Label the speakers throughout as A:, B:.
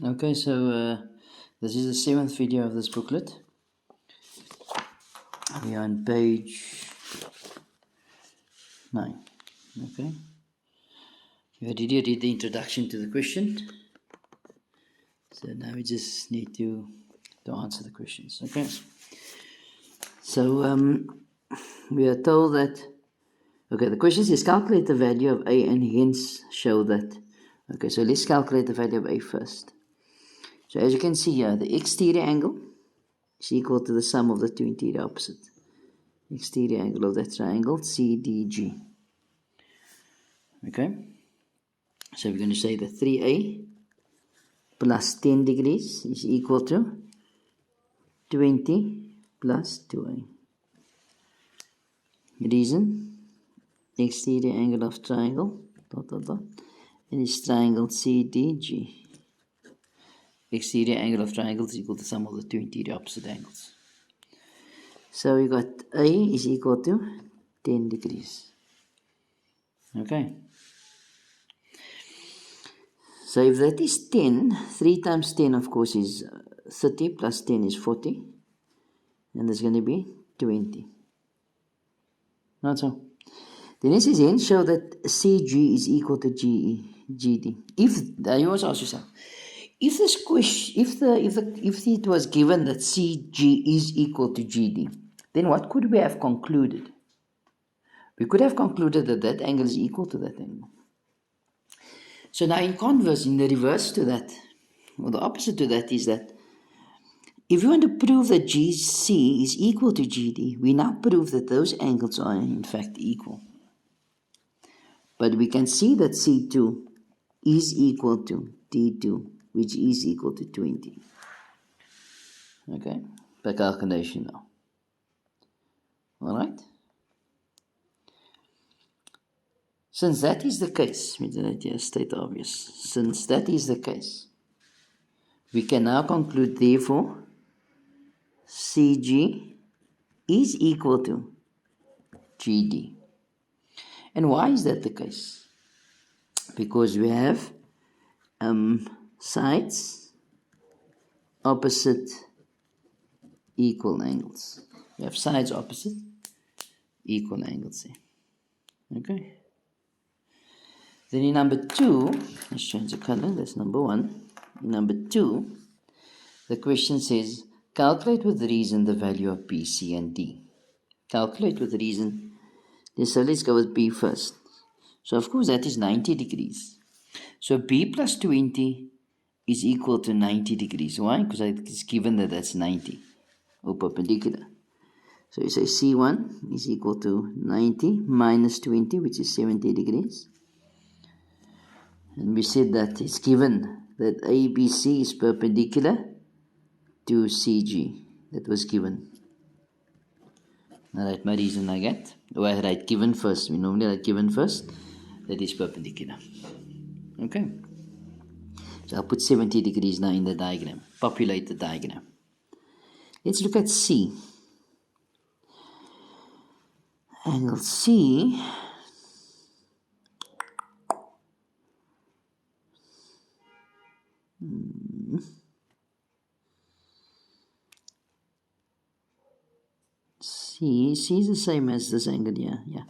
A: Okay, so this is the 7th video of this booklet. We are on page 9. Okay, you already did the introduction to the question, so now we just need to answer the questions. Okay, so we are told that, okay, the question says calculate the value of A and hence show that. Okay, so let's calculate the value of A first. So as you can see here, the exterior angle is equal to the sum of the two interior opposite. Exterior angle of that triangle CDG. Okay, so we're going to say that 3A plus 10 degrees is equal to 20 plus 2A. Reason, exterior angle of triangle, and it's triangle CDG. Exterior angle of triangle is equal to sum of the two interior opposite angles. So we got A is equal to 10 degrees. Okay. So if that is 10, 3 times 10 of course is 30 plus 10 is 40. And there's going to be 20. Not so. Then it says hence show that CG is equal to GD. If you must ask yourself, if this question, if it was given that CG is equal to GD, then what could we have concluded? We could have concluded that that angle is equal to that angle. So now in converse, in the reverse to that, or the opposite to that is that if you want to prove that GC is equal to GD, we now prove that those angles are in fact equal. But we can see that C2 is equal to D2, which is equal to 20. Okay, by calculation now. Alright? Since that is the case, we did it state obvious. Since that is the case, we can now conclude therefore CG is equal to GD. And why is that the case? Because we have sides opposite equal angles. We have sides opposite equal angles here. Okay. Then in number 2, let's change the color, that's number 1. In number 2, the question says, calculate with reason the value of B, C, and D. Calculate with reason. So let's go with B first. So of course that is 90 degrees. So B plus 20 is equal to 90 degrees. Why? Because it's given that that's 90, or perpendicular. So you say C1 is equal to 90 minus 20, which is 70 degrees. And we said that it's given that ABC is perpendicular to CG. That was given. I write my reason like that. Or I write given first. We normally write given first. That is perpendicular. Okay. So I'll put 70 degrees now in the diagram. Populate the diagram. Let's look at C. Angle C C is the same as this angle here. Yeah.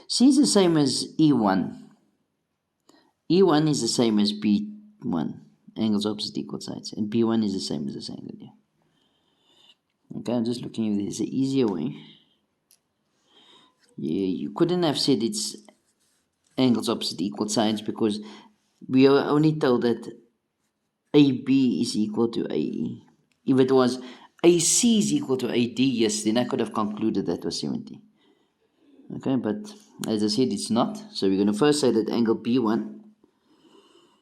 A: C is the same as E1. E1 is the same as B1. Angles opposite equal sides. And B1 is the same as this angle here. Okay, I'm just looking if there's an easier way. Yeah, you couldn't have said it's angles opposite equal sides because we are only told that AB is equal to AE. If it was AC is equal to AD, yes, then I could have concluded that was 70. Okay, but as I said, it's not. So we're going to first say that angle B1.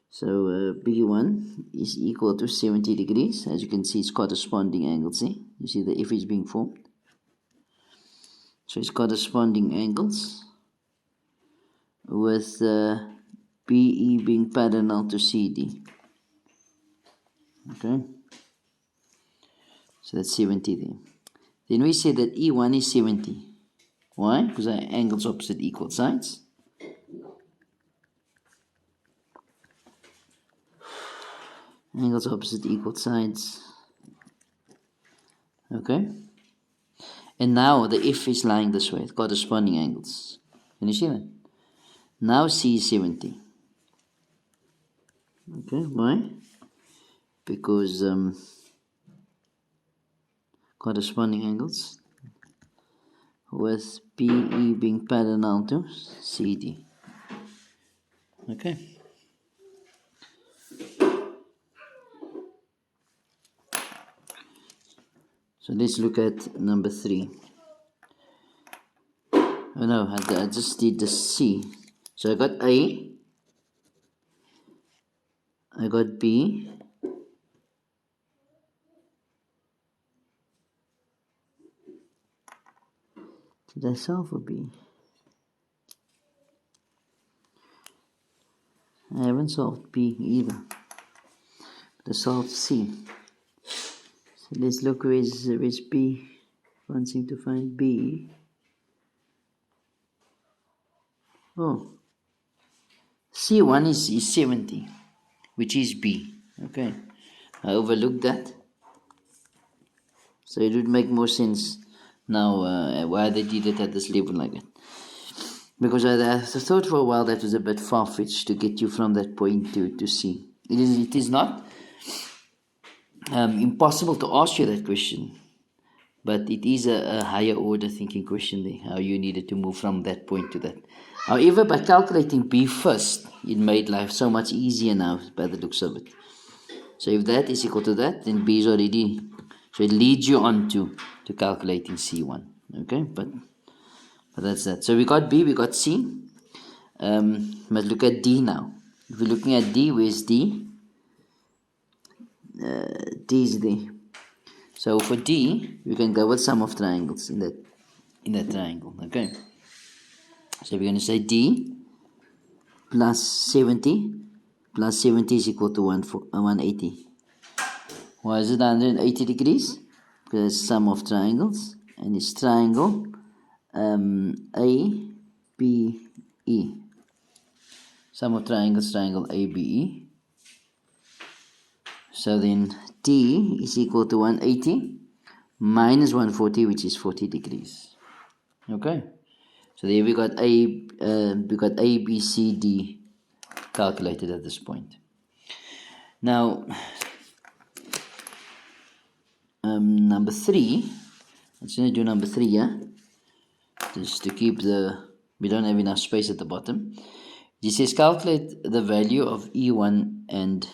A: So B1 is equal to 70 degrees. As you can see, it's corresponding angles. See? You see the F is being formed. So it's corresponding angles with BE being parallel to CD. Okay. So that's 70 there. Then we say that E1 is 70. Why? Because our angles opposite equal sides. Angles opposite equal sides. Okay. And now the F is lying this way, corresponding angles. Can you see that? Now C is 70. Okay, why? Because corresponding angles with PE being parallel to CD. Okay. So let's look at number 3. Oh no, I just did the C. So I got A, I got B, did I solve for B? I haven't solved B either, but I solved C. So let's look where's B. Wanting to find B. Oh, C1 is 70, which is B. Okay, I overlooked that. So it would make more sense now why they did it at this level like that. Because I thought for a while that was a bit far-fetched to get you from that point to C. It is not impossible to ask you that question, but it is a higher order thinking question there, how you needed to move from that point to that. However, by calculating B first, it made life so much easier now by the looks of it. So if that is equal to that, then B is already, so it leads you on to calculating C1. Okay, but that's that. So we got B, we got C. Let's look at D now. If we're looking at D, where's D? D is there. So for D, we can go with sum of triangles in that triangle. Okay. So we're going to say D plus 70 plus 70 is equal to 180. Why is it 180 degrees? Because it's sum of triangles, and it's triangle ABE. Sum of triangles, triangle ABE. So then D is equal to 180 minus 140, which is 40 degrees. Okay. So there we got A, B, C, D calculated at this point. Now, number 3. Let's going to do number 3, yeah? Just to keep we don't have enough space at the bottom. It says calculate the value of E1 and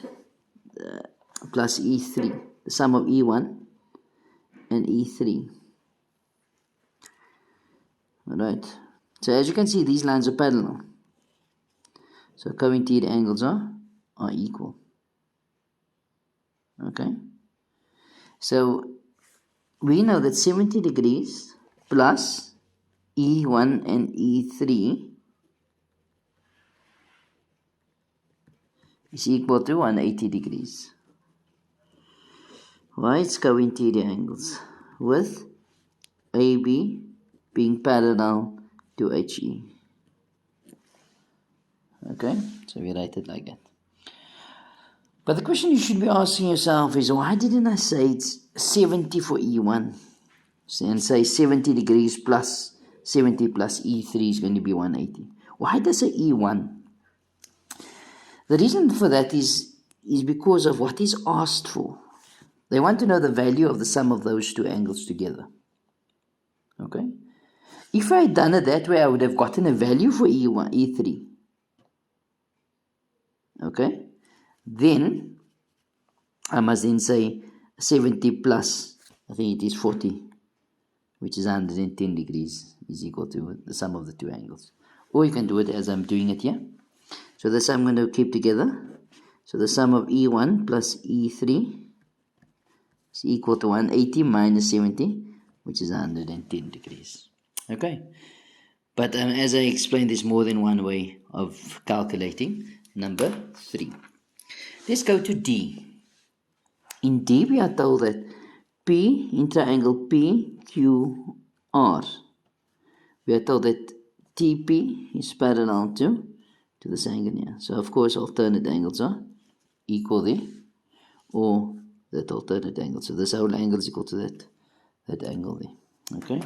A: plus E3, the sum of E1 and E3. Alright, so as you can see, these lines are parallel. So coincident angles are equal. Okay, so we know that 70 degrees plus E1 and E3 is equal to 180 degrees. Why? It's co-interior angles with AB being parallel to HE. Okay, so we write it like that. But the question you should be asking yourself is, why didn't I say it's 70 for E1 and say 70 degrees plus 70 plus E3 is going to be 180? Why does it say E1? The reason for that is because of what is asked for. They want to know the value of the sum of those two angles together. Okay? If I had done it that way, I would have gotten a value for E1, E3. Okay? Then, I must then say 70 plus, I think it is 40, which is 110 degrees, is equal to the sum of the two angles. Or you can do it as I'm doing it here. So this I'm going to keep together. So the sum of E1 plus E3 is equal to 180 minus 70, which is 110 degrees. Okay. But as I explained, there's more than one way of calculating number 3. Let's go to D. In D, we are told that P in triangle PQR, we are told that TP is parallel to this angle here. So of course alternate angles are equal there. or that alternate angle. So this whole angle is equal to that angle there. Okay.